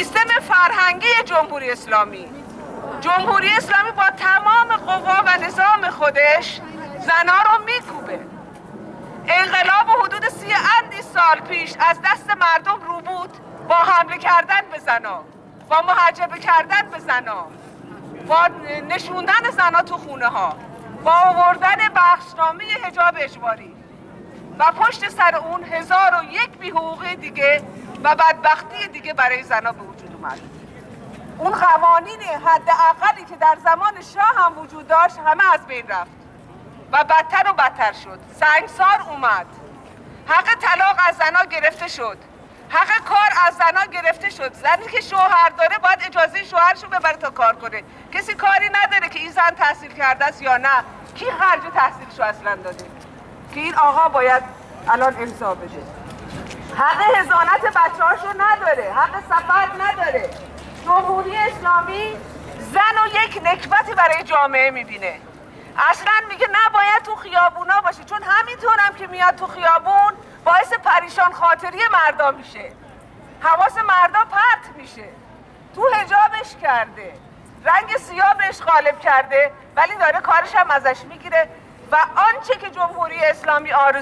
سیستم فرهنگی جمهوری اسلامی با تمام قوا و نظام خودش زنها رو میکوبه. انقلاب حدود 30 اندی سال پیش از دست مردم رو بود با حمله کردن به زنها، با محجبه کردن به زنها، با نشوندن زنها تو خونه ها، با آوردن بخشنامه حجاب اجباری و پشت سر اون 1001 بی‌حقوقی دیگه و بدبختی دیگه برای زنها به وجود اومد. اون قوانین حداقلی که در زمان شاه هم وجود داشت همه از بین رفت و بدتر و بدتر شد. سنگسار اومد، حق طلاق از زنها گرفته شد، حق کار از زنها گرفته شد. زنی که شوهر داره باید اجازه شوهرشو ببره تا کار کنه. کسی کاری نداره که این زن تحصیل کرده است یا نه، کی خرج تحصیلشو اصلا داده که این آقا باید الان امضا بده. حق حضانت بچه‌هاشو نداره، حق سفر نداره. جمهوری اسلامی زن و یک نکبتی برای جامعه میبینه. اصلا میگه نباید تو خیابونا باشه، چون همینطورم که میاد تو خیابون باعث پریشان خاطری مردا میشه، حواس مردا پرت میشه. تو حجابش کرده، رنگ سیاه بهش غالب کرده، ولی داره کارش هم ازش میگیره و آنچه که جمهوری اسلامی آرزو